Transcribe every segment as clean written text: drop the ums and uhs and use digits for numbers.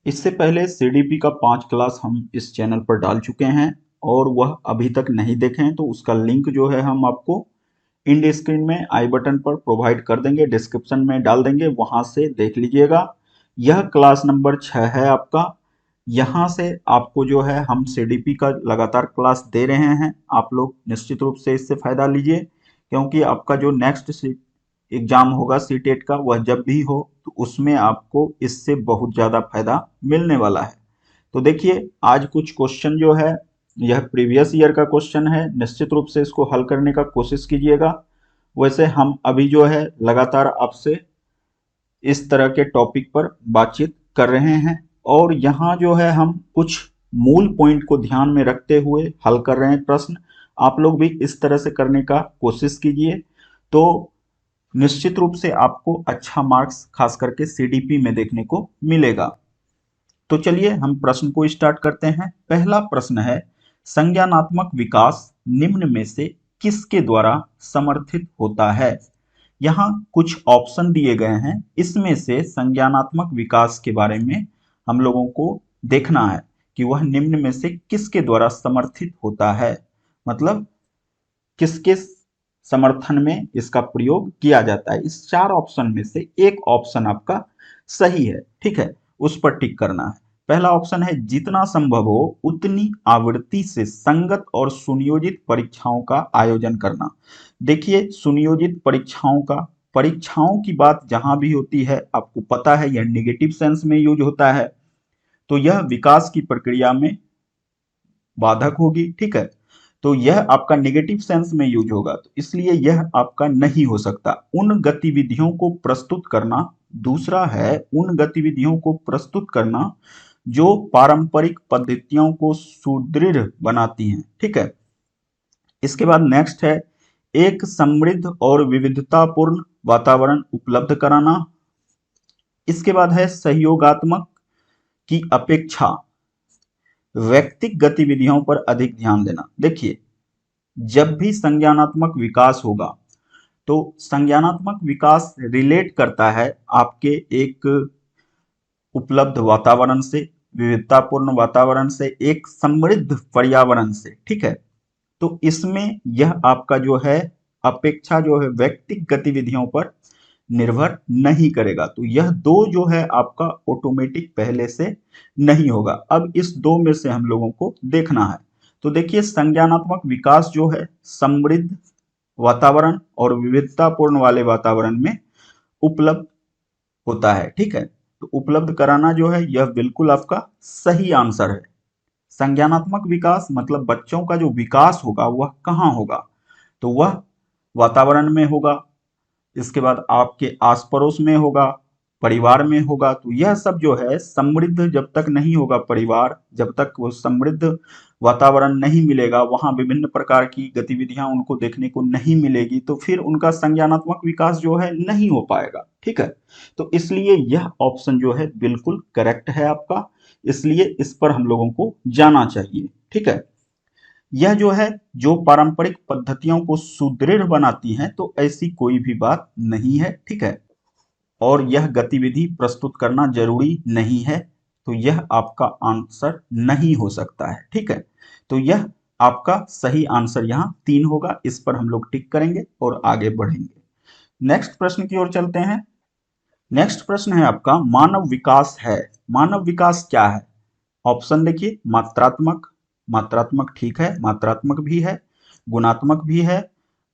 इससे पहले सीडीपी का 5 क्लास हम इस चैनल पर डाल चुके हैं और वह अभी तक नहीं देखे हैं तो उसका लिंक जो है हम आपको इंड स्क्रीन में आई बटन पर प्रोवाइड कर देंगे, डिस्क्रिप्शन में डाल देंगे, वहां से देख लीजिएगा। यह क्लास नंबर 6 है आपका। यहाँ से आपको जो है हम सीडीपी का लगातार क्लास दे रहे हैं, आप लोग निश्चित रूप से इससे फायदा लीजिए, क्योंकि आपका जो नेक्स्ट एग्जाम होगा सीटेट का वह जब भी हो तो उसमें आपको इससे बहुत ज़्यादा फायदा मिलने वाला है। तो देखिए आज कुछ क्वेश्चन जो है यह प्रीवियस ईयर का क्वेश्चन है, निश्चित रूप से इसको हल करने का कोशिश कीजिएगा। वैसे हम अभी जो है लगातार आपसे इस तरह के टॉपिक पर बातचीत कर रहे हैं और यहाँ जो है हम कुछ मूल पॉइंट को ध्यान में रखते हुए हल कर रहे हैं प्रश्न। आप लोग भी इस तरह से करने का कोशिश कीजिए तो निश्चित रूप से आपको अच्छा मार्क्स खास करके सीडीपी में देखने को मिलेगा। तो चलिए हम प्रश्न को स्टार्ट करते हैं। पहला प्रश्न है, संज्ञानात्मक विकास निम्न में से किसके द्वारा समर्थित होता है? यहाँ कुछ ऑप्शन दिए गए हैं, इसमें से संज्ञानात्मक विकास के बारे में हम लोगों को देखना है कि वह निम्न में से किसके द्वारा समर्थित होता है, मतलब किसके समर्थन में इसका प्रयोग किया जाता है। इस 4 ऑप्शन में से एक ऑप्शन आपका सही है, ठीक है, उस पर टिक करना है। पहला ऑप्शन है, जितना संभव हो उतनी आवृत्ति से संगत और सुनियोजित परीक्षाओं का आयोजन करना। देखिए सुनियोजित परीक्षाओं की बात जहां भी होती है आपको पता है यह निगेटिव सेंस में यूज होता है, तो यह विकास की प्रक्रिया में बाधक होगी, ठीक है। तो यह आपका नेगेटिव सेंस में यूज होगा, तो इसलिए यह आपका नहीं हो सकता। उन गतिविधियों को प्रस्तुत करना, दूसरा है उन गतिविधियों को प्रस्तुत करना जो पारंपरिक पद्धतियों को सुदृढ़ बनाती हैं, ठीक है। इसके बाद नेक्स्ट है, एक समृद्ध और विविधतापूर्ण वातावरण उपलब्ध कराना। इसके बाद है, सहयोगात्मक की अपेक्षा व्यक्तिगत गतिविधियों पर अधिक ध्यान देना। देखिए जब भी संज्ञानात्मक विकास होगा तो संज्ञानात्मक विकास रिलेट करता है आपके एक उपलब्ध वातावरण से, विविधतापूर्ण वातावरण से, एक समृद्ध पर्यावरण से, ठीक है। तो इसमें यह आपका जो है अपेक्षा जो है व्यक्तिगत गतिविधियों पर निर्भर नहीं करेगा, तो यह दो जो है आपका ऑटोमेटिक पहले से नहीं होगा। अब इस दो में से हम लोगों को देखना है। तो देखिए संज्ञानात्मक विकास जो है समृद्ध वातावरण और विविधतापूर्ण वाले वातावरण में उपलब्ध होता है, ठीक है। तो उपलब्ध कराना जो है यह बिल्कुल आपका सही आंसर है। संज्ञानात्मक विकास मतलब बच्चों का जो विकास होगा वह कहाँ होगा, तो वह वातावरण में होगा, इसके बाद आपके आस पड़ोस में होगा, परिवार में होगा। तो यह सब जो है समृद्ध जब तक नहीं होगा परिवार, जब तक वो समृद्ध वातावरण नहीं मिलेगा, वहां विभिन्न प्रकार की गतिविधियां उनको देखने को नहीं मिलेगी, तो फिर उनका संज्ञानात्मक विकास जो है नहीं हो पाएगा, ठीक है। तो इसलिए यह ऑप्शन जो है बिल्कुल करेक्ट है आपका, इसलिए इस पर हम लोगों को जाना चाहिए, ठीक है। यह जो है जो पारंपरिक पद्धतियों को सुदृढ़ बनाती हैं तो ऐसी कोई भी बात नहीं है, ठीक है। और यह गतिविधि प्रस्तुत करना जरूरी नहीं है, तो यह आपका आंसर नहीं हो सकता है, ठीक है। तो यह आपका सही आंसर यहाँ 3 होगा, इस पर हम लोग टिक करेंगे और आगे बढ़ेंगे। नेक्स्ट प्रश्न की ओर चलते हैं। नेक्स्ट प्रश्न है आपका, मानव विकास है। मानव विकास क्या है? ऑप्शन देखिए, मात्रात्मक, मात्रात्मक ठीक है, मात्रात्मक भी है, गुणात्मक भी है,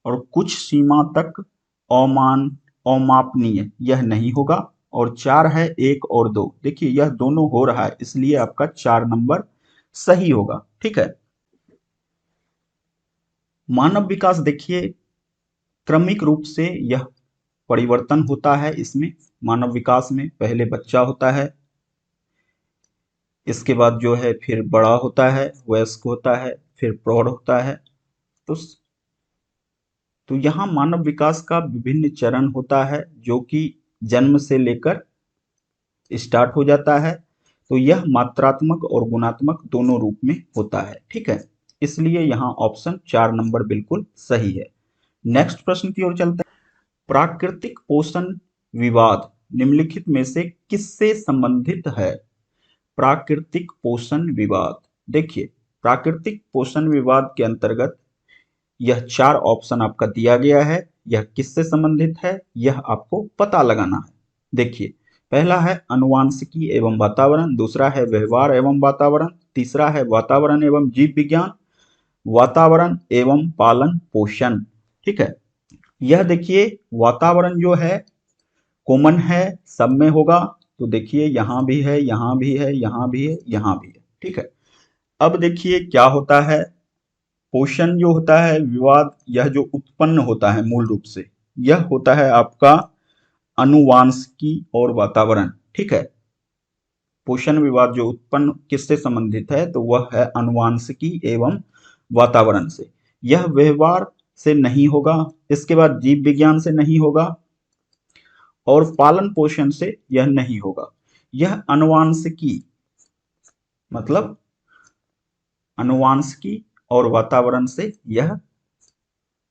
और कुछ सीमा तक अमान अमापनीय यह नहीं होगा, और 4 है 1 और 2। देखिए यह दोनों हो रहा है, इसलिए आपका 4 नंबर सही होगा, ठीक है। मानव विकास देखिए क्रमिक रूप से यह परिवर्तन होता है। इसमें मानव विकास में पहले बच्चा होता है, इसके बाद जो है फिर बड़ा होता है, वयस्क होता है, फिर प्रौढ़ होता है। तो यहाँ मानव विकास का विभिन्न चरण होता है जो कि जन्म से लेकर स्टार्ट हो जाता है। तो यह मात्रात्मक और गुणात्मक दोनों रूप में होता है, ठीक है। इसलिए यहाँ ऑप्शन 4 नंबर बिल्कुल सही है। नेक्स्ट प्रश्न की ओर चलते हैं। प्राकृतिक पोषण विवाद निम्नलिखित में से किससे संबंधित है? प्राकृतिक पोषण विवाद। देखिए, प्राकृतिक पोषण विवाद के अंतर्गत यह 4 ऑप्शन आपका दिया गया है। यह किससे संबंधित है, यह आपको पता लगाना है। देखिए, पहला है आनुवांशिकी एवं वातावरण, दूसरा है व्यवहार एवं वातावरण, तीसरा है वातावरण एवं जीव विज्ञान, वातावरण एवं पालन पोषण। ठीक है, यह देखिए वातावरण जो है कॉमन है, सब में होगा। तो देखिए यहाँ भी है, यहाँ भी है, यहाँ भी है, यहाँ भी है। ठीक है, अब देखिए क्या होता है, पोषण जो होता है विवाद, यह जो उत्पन्न होता है मूल रूप से यह होता है आपका आनुवांशिकी और वातावरण। ठीक है, पोषण विवाद जो उत्पन्न किससे संबंधित है, तो वह है आनुवांशिकी एवं वातावरण से। यह व्यवहार से नहीं होगा, इसके बाद जीव विज्ञान से नहीं होगा और पालन पोषण से यह नहीं होगा। यह आनुवांशिकी मतलब आनुवांशिकी और वातावरण से यह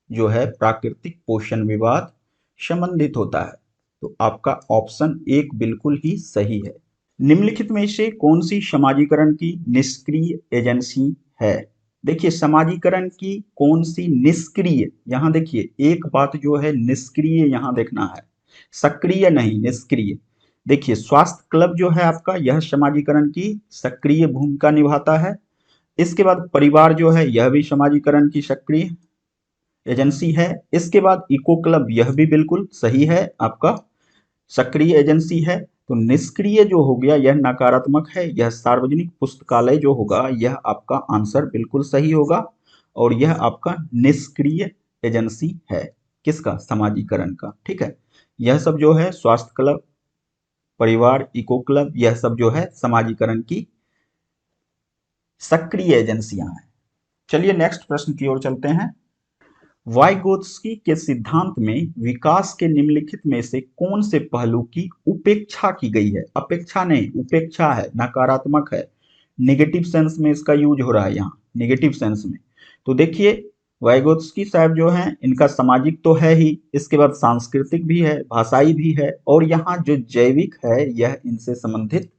जो है प्राकृतिक पोषण विवाद संबंधित होता है। तो आपका ऑप्शन 1 बिल्कुल ही सही है। निम्नलिखित में से कौन सी समाजीकरण की निष्क्रिय एजेंसी है। देखिए, समाजीकरण की कौन सी निष्क्रिय, यहां देखिए एक बात जो है निष्क्रिय यहां देखना है, सक्रिय नहीं, निष्क्रिय। देखिए, स्वास्थ्य क्लब जो है आपका यह समाजीकरण की सक्रिय भूमिका निभाता है। इसके बाद परिवार जो है यह भी समाजीकरण की सक्रिय एजेंसी है। इसके बाद इको क्लब, यह भी बिल्कुल सही है, आपका सक्रिय एजेंसी है। तो निष्क्रिय जो हो गया यह नकारात्मक है, यह सार्वजनिक पुस्तकालय जो होगा यह आपका आंसर बिल्कुल सही होगा और यह आपका निष्क्रिय एजेंसी है किसका, समाजीकरण का। ठीक है, यह सब जो है स्वास्थ्य क्लब, परिवार, इको क्लब, यह सब जो है समाजीकरण की सक्रिय एजेंसियां हैं। चलिए नेक्स्ट प्रश्न की ओर चलते हैं। वाइगोत्स्की के सिद्धांत में विकास के निम्नलिखित में से कौन से पहलू की उपेक्षा की गई है। अपेक्षा नहीं, उपेक्षा है, नकारात्मक है, निगेटिव सेंस में इसका यूज हो रहा है यहाँ, निगेटिव सेंस में। तो देखिए वाइगोत्स्की साहब जो हैं इनका सामाजिक तो है ही, इसके बाद सांस्कृतिक भी है, भाषाई भी है और यहाँ जो जैविक है यह इनसे संबंधित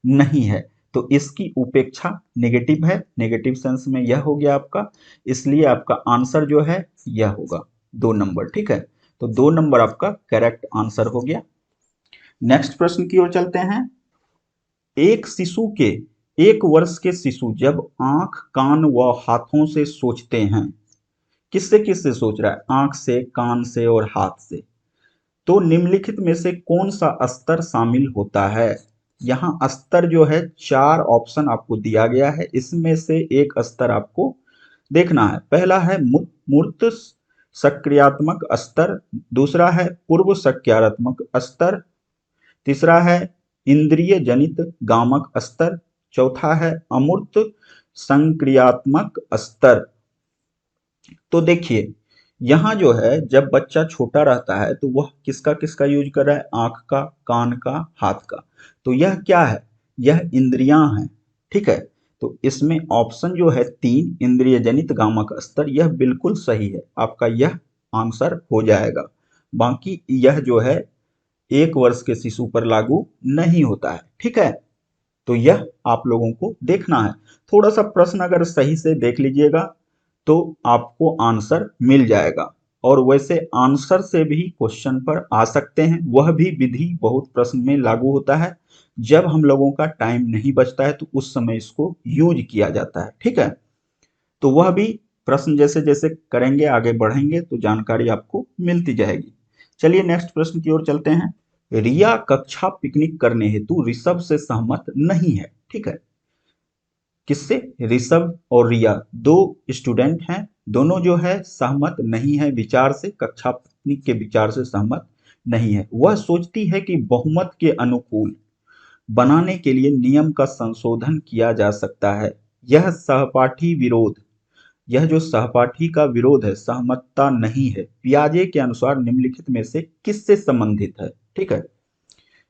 नहीं है। तो इसकी उपेक्षा नेगेटिव है, नेगेटिव सेंस में यह हो गया आपका, इसलिए आपका आंसर जो है यह होगा 2 नंबर। ठीक है, तो 2 नंबर आपका करेक्ट आंसर हो गया। नेक्स्ट प्रश्न की ओर चलते हैं। एक शिशु के 1 वर्ष के शिशु जब आंख, कान व हाथों से सोचते हैं, किससे किससे सोच रहा है, आंख से, कान से और हाथ से, तो निम्नलिखित में से कौन सा स्तर शामिल होता है। यहाँ स्तर जो है 4 ऑप्शन आपको दिया गया है, इसमें से एक स्तर आपको देखना है। पहला है मूर्त सक्रियात्मक स्तर, दूसरा है पूर्व सक्रियात्मक स्तर, तीसरा है इंद्रिय जनित गामक स्तर, चौथा है अमूर्त संक्रियात्मक स्तर। तो देखिए यहाँ जो है जब बच्चा छोटा रहता है तो वह किसका किसका यूज कर रहा है, आंख का, कान का, हाथ का। तो यह क्या है, यह इंद्रियां हैं। ठीक है, तो इसमें ऑप्शन जो है 3 इंद्रिय जनित गामक स्तर, यह बिल्कुल सही है, आपका यह आंसर हो जाएगा। बाकी यह जो है 1 वर्ष के शिशु पर लागू नहीं होता है। ठीक है, तो यह आप लोगों को देखना है। थोड़ा सा प्रश्न अगर सही से देख लीजिएगा तो आपको आंसर मिल जाएगा। और वैसे आंसर से भी क्वेश्चन पर आ सकते हैं, वह भी विधि बहुत प्रश्न में लागू होता है। जब हम लोगों का टाइम नहीं बचता है तो उस समय इसको यूज किया जाता है। ठीक है, तो वह भी प्रश्न जैसे जैसे करेंगे आगे बढ़ेंगे तो जानकारी आपको मिलती जाएगी। चलिए नेक्स्ट प्रश्न की ओर चलते हैं। रिया कक्षा पिकनिक करने हेतु ऋषभ से सहमत नहीं है। ठीक है, किससे, ऋषभ और रिया 2 स्टूडेंट हैं, दोनों जो है सहमत नहीं है विचार से, कक्षा पिकनिक के विचार से सहमत नहीं है। वह सोचती है कि बहुमत के अनुकूल बनाने के लिए नियम का संशोधन किया जा सकता है। यह सहपाठी विरोध, यह जो सहपाठी का विरोध है, सहमतता नहीं है, पियाजे के अनुसार निम्नलिखित में से किससे संबंधित है। ठीक है,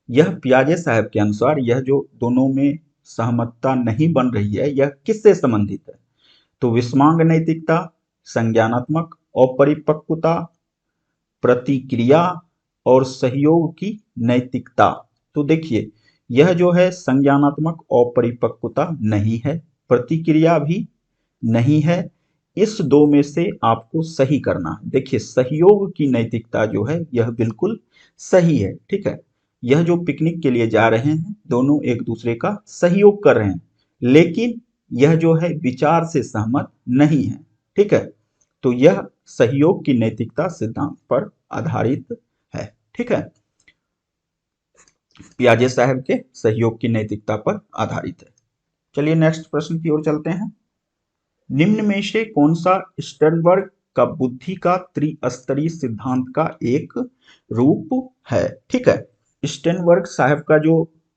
यह पियाजे साहब के अनुसार यह जो दोनों में सहमतता नहीं बन रही है यह किससे संबंधित है, तो विषमांग नैतिकता, संज्ञानात्मक अपरिपक्वता, प्रतिक्रिया और सहयोग की नैतिकता। तो देखिए यह जो है संज्ञानात्मक अपरिपक्वता नहीं है, प्रतिक्रिया भी नहीं है। इस दो में से आपको सही करना है। देखिए सहयोग की नैतिकता जो है यह बिल्कुल सही है, ठीक है। यह जो पिकनिक के लिए जा रहे हैं दोनों एक दूसरे का सहयोग कर रहे हैं, लेकिन यह जो है विचार से सहमत नहीं है, ठीक है। तो यह सहयोग की नैतिकता सिद्धांत पर आधारित है, ठीक है। पियाजे साहब के सहयोग की नैतिकता पर आधारित है। चलिए नेक्स्ट प्रश्न की ओर चलते हैं। निम्न में से कौन सा स्टर्नबर्ग का बुद्धि का त्रिस्तरीय सिद्धांत का एक रूप है, ठीक है। स्टर्नबर्ग साहब का जो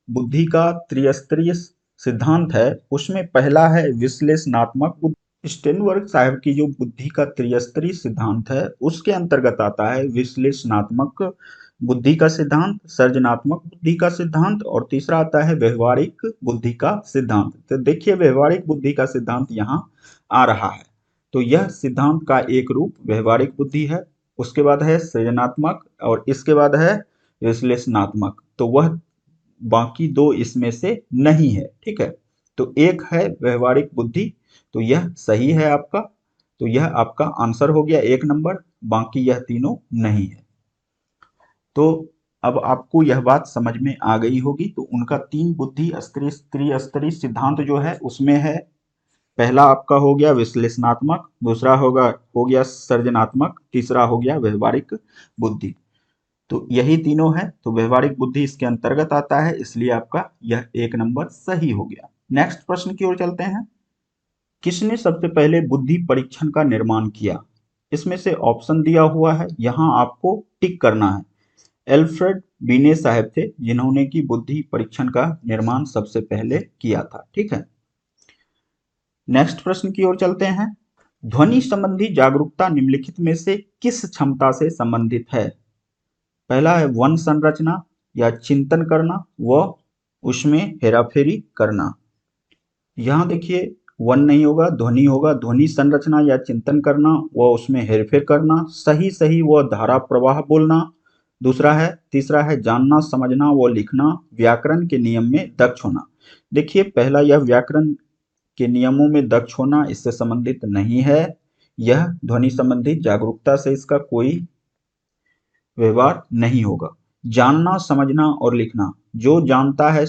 बुद्धि का त्रिस्तरीय सिद्धांत है उसमें पहला है विश्लेषणात्मक बुद्धि। स्टर्नबर्ग साहब की जो बुद्धि का त्रिस्तरीय सिद्धांत है उसके अंतर्गत आता है विश्लेषणात्मक बुद्धि का सिद्धांत, सृजनात्मक बुद्धि का सिद्धांत और तीसरा आता है व्यवहारिक बुद्धि का सिद्धांत। तो देखिए व्यवहारिक बुद्धि का सिद्धांत यहाँ आ रहा है। तो यह सिद्धांत का एक रूप व्यवहारिक बुद्धि है, उसके बाद है सृजनात्मक और इसके बाद है विश्लेषणात्मक। तो वह बाकी दो इसमें से नहीं है, ठीक है। तो एक है व्यवहारिक बुद्धि, तो यह सही है आपका। तो यह आपका आंसर हो गया 1 नंबर, बाकी यह तीनों नहीं है। तो अब आपको यह बात समझ में आ गई होगी। तो उनका 3 बुद्धि त्रिस्तरीय सिद्धांत जो है उसमें है, पहला आपका हो गया विश्लेषणात्मक, दूसरा हो गया सृजनात्मक, तीसरा हो गया व्यवहारिक बुद्धि। तो यही तीनों है, तो व्यवहारिक बुद्धि इसके अंतर्गत आता है, इसलिए आपका यह 1 नंबर सही हो गया। नेक्स्ट प्रश्न की ओर चलते हैं। किसने सबसे पहले बुद्धि परीक्षण का निर्माण किया? इसमें से ऑप्शन दिया हुआ है, यहां आपको टिक करना है। एल्फ्रेड बीने साहब थे जिन्होंने की बुद्धि परीक्षण का निर्माण सबसे पहले किया था, ठीक है। नेक्स्ट प्रश्न की ओर चलते हैं। ध्वनि संबंधी जागरूकता निम्नलिखित में से किस क्षमता से संबंधित है? पहला है वन संरचना या चिंतन करना व उसमें हेराफेरी करना। यहां देखिए वन नहीं होगा, ध्वनि होगा। ध्वनि संरचना या चिंतन करना व उसमें हेरफेर करना, सही सही व धारा प्रवाह बोलना। दूसरा है, तीसरा है जानना समझना व लिखना, व्याकरण के नियम में दक्ष होना। देखिए पहला यह व्याकरण के नियमों में दक्ष होना इससे संबंधित नहीं है। यह ध्वनि संबंधी जागरूकता से इसका कोई व्यवहार नहीं होगा। जानना समझना और लिखना, जो जानता है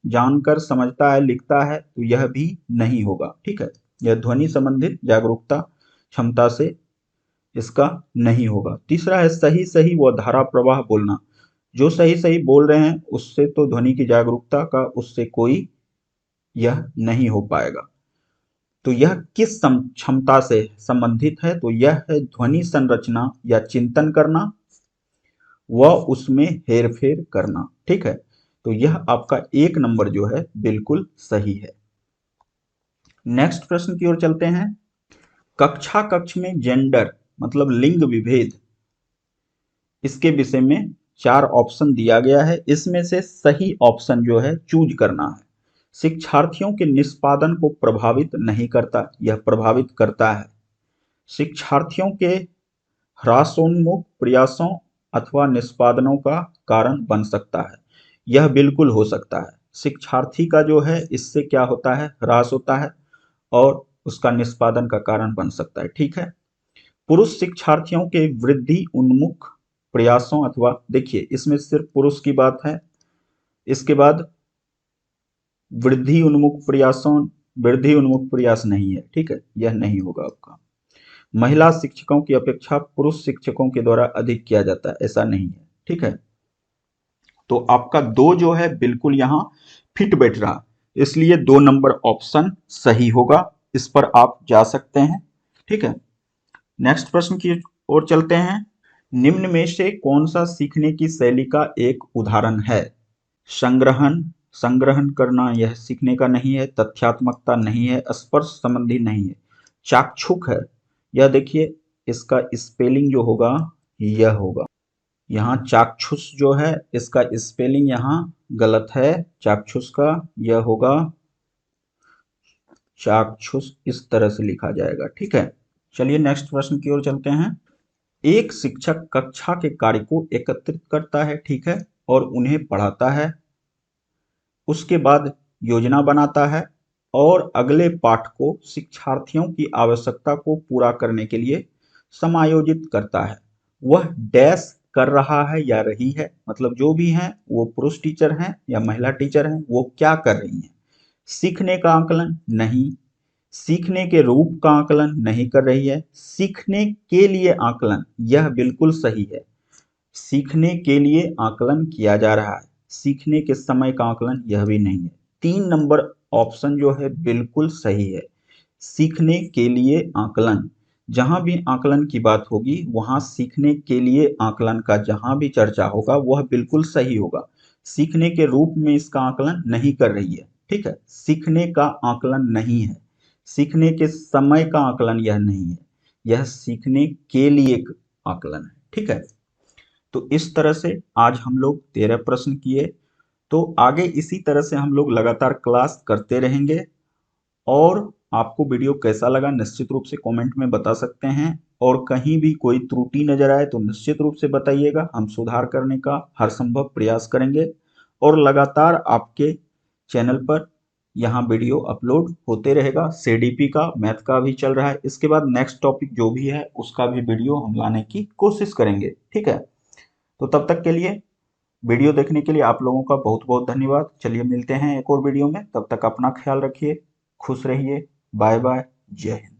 जानकर समझता है लिखता है, तो यह भी नहीं होगा, ठीक है। यह ध्वनि संबंधित जागरूकता क्षमता से इसका नहीं होगा। तीसरा है सही सही व धारा प्रवाह बोलना, जो सही सही बोल रहे हैं उससे तो ध्वनि की जागरूकता का उससे कोई यह नहीं हो पाएगा। तो यह किस क्षमता से संबंधित है? तो यह है ध्वनि संरचना या चिंतन करना व उसमें हेरफेर करना, ठीक है। तो यह आपका 1 नंबर जो है बिल्कुल सही है। नेक्स्ट प्रश्न की ओर चलते हैं। कक्षा कक्ष में जेंडर मतलब लिंग विभेद, इसके विषय में 4 ऑप्शन दिया गया है, इसमें से सही ऑप्शन जो है चूज करना है। शिक्षार्थियों के निष्पादन को प्रभावित नहीं करता, यह प्रभावित करता है। शिक्षार्थियों के ह्रासोन्मुख प्रयासों अथवा निष्पादनों का कारण बन सकता है, यह बिल्कुल हो सकता है। शिक्षार्थी का जो है इससे क्या होता है, ह्रास होता है और उसका निष्पादन का कारण बन सकता है, ठीक है। पुरुष शिक्षार्थियों के वृद्धि उन्मुख प्रयासों अथवा, देखिए इसमें सिर्फ पुरुष की बात है, इसके बाद वृद्धि उन्मुख प्रयास नहीं है, ठीक है, यह नहीं होगा आपका। महिला शिक्षकों की अपेक्षा पुरुष शिक्षकों के द्वारा अधिक किया जाता है, ऐसा नहीं है, ठीक है। तो आपका 2 जो है बिल्कुल यहां फिट बैठ रहा, इसलिए 2 नंबर ऑप्शन सही होगा, इस पर आप जा सकते हैं, ठीक है। नेक्स्ट प्रश्न की ओर चलते हैं। निम्न में से कौन सा सीखने की शैली का एक उदाहरण है? संग्रहण, संग्रहण करना यह सीखने का नहीं है। तथ्यात्मकता नहीं है। स्पर्श संबंधी नहीं है। चाक्षुक है। यह देखिए इसका स्पेलिंग जो होगा यह होगा, यहाँ चाक्षुष जो है इसका स्पेलिंग यहाँ गलत है, चाक्षुष का यह होगा चाक्षुष, इस तरह से लिखा जाएगा, ठीक है। चलिए नेक्स्ट प्रश्न की ओर चलते हैं। एक शिक्षक कक्षा के कार्य को एकत्रित करता है, ठीक है, और उन्हें पढ़ाता है। उसके बाद योजना बनाता है और अगले पाठ को शिक्षार्थियों की आवश्यकता को पूरा करने के लिए समायोजित करता है। वह डैश कर रहा है या रही है, मतलब जो भी हैं वो पुरुष टीचर हैं या महिला टीचर हैं, वो क्या कर रही हैं। सीखने का आकलन नहीं, सीखने के रूप का आकलन नहीं कर रही है। सीखने के लिए आकलन, यह बिल्कुल सही है। सीखने के लिए आकलन किया जा रहा है, सीखने के समय का आकलन यह भी नहीं है। 3 नंबर ऑप्शन जो है बिल्कुल सही है। सीखने के लिए आकलन, जहां भी आकलन की बात होगी वहां सीखने के लिए आकलन का जहां भी चर्चा होगा वह बिल्कुल सही होगा। सीखने के रूप में इसका आकलन नहीं कर रही है, ठीक है। सीखने का आकलन नहीं है, सीखने के समय का आकलन यह नहीं है, यह सीखने के लिए आकलन है, ठीक है। तो इस तरह से आज हम लोग 13 प्रश्न किए। तो आगे इसी तरह से हम लोग लगातार क्लास करते रहेंगे। और आपको वीडियो कैसा लगा निश्चित रूप से कमेंट में बता सकते हैं, और कहीं भी कोई त्रुटि नजर आए तो निश्चित रूप से बताइएगा, हम सुधार करने का हर संभव प्रयास करेंगे। और लगातार आपके चैनल पर यहाँ वीडियो अपलोड होते रहेगा। सीडीपी का, मैथ का भी चल रहा है, इसके बाद नेक्स्ट टॉपिक जो भी है उसका भी वीडियो हम लाने की कोशिश करेंगे, ठीक है। तो तब तक के लिए, वीडियो देखने के लिए आप लोगों का बहुत बहुत धन्यवाद। चलिए मिलते हैं एक और वीडियो में, तब तक अपना ख्याल रखिए, खुश रहिए, बाय बाय, जय हिंद।